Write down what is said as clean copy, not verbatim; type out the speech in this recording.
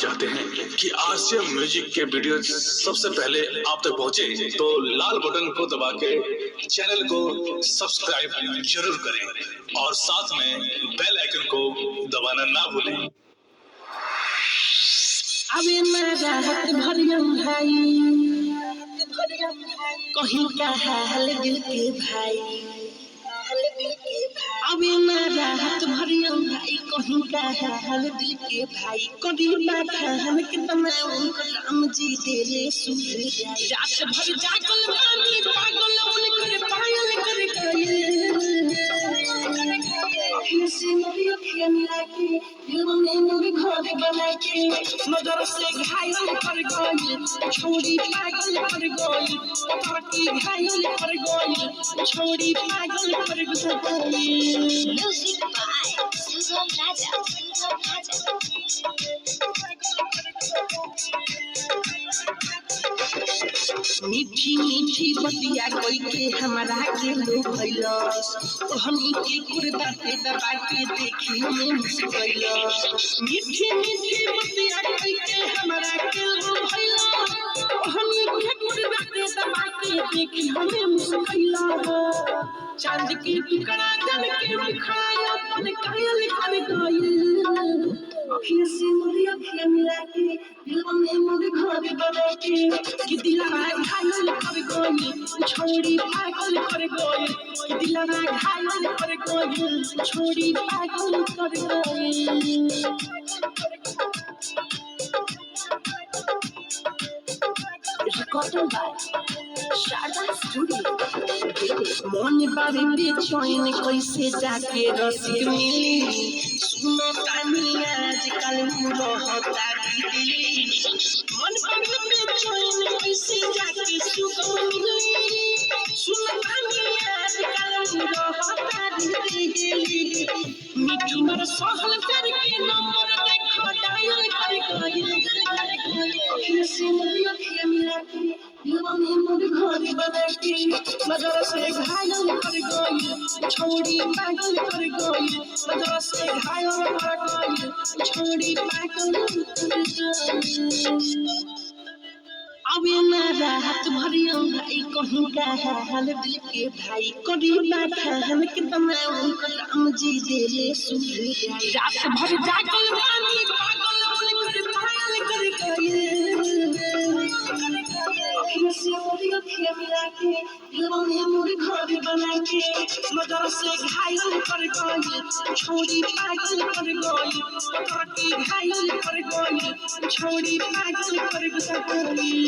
चाहते हैं कि आरसीएम म्यूजिक के वीडियो सबसे पहले आप तक पहुंचे तो लाल बटन को दबा के चैनल को सब्सक्राइब जरूर करें और साथ में बेल आइकन को दबाना ना भूलें। अबे मेरा हाथ भरियम भाई कहीं का हाल दिल के भाई अबे मेरा हाथ भरियम भाई कहीं का हाल दिल के भाई करीबा खान के तमाम राम जी तेरे सुधर जाए रात भर जागल रानी पागल उनकर पायल कर गए से मेरी अखियां मिला के दिल में मेरे घर बना के नजर से घायल कर गई छोड़ी पागल कर गई पकड़ी घायल कर गई छोड़ी पागल कर गई। Music by Susan Raja. मीठी मीठी बतिया कोई के हमारा के लो भइलस तो हमनी के कुर्ता पे दबा के देखी में मुस्कइलस मीठी मीठी बतिया कोई के हमारा के लो भइलस तो हमनी के कुर्ता पे दबा के देखी हमें मुस्कइलस चांद की टुकड़ा जल के मुखाया अपन कायल कर गइल अखियां से मोरी अखियां मिला के दिल में मोरे घर बना के कि दिलवा घायल कर गई छोड़ी पागल कर गई कि दिलवा घायल कर गई छोड़ी पागल कर गई। Recorded by Sharda Studio. मन बारे बेचैन कैसे जाके रसिक मिली सुनो तानी आजकल रहता दिल्ली मन बारे बेचैन कैसे जाके सुगम मिली सुनो तानी आजकल रहता दिल्ली मिठी मर सहल करके नंबर देखो डायल कर गई से मेरी अखियां मिला के दिल में मेरे घर बना के नजर से घायल कर गई छोड़ी पागल कर गई नजर से घायल कर गई छोड़ी पागल कर गई। अबे मेरा हाथ भरियम भाई कहीं का हाल दिल के भाई करीबा खान के तमाम राम जी देले सुधर जाए रात भर जागल रानी पागल उनकर पायल कर गई से मोरी अखियां मिला के दिल में मोरे घर बना के नजर से घायल कर गई छोड़ी पागल कर गई पकड़ी घायल कर गई छोड़ी पागल कर गई।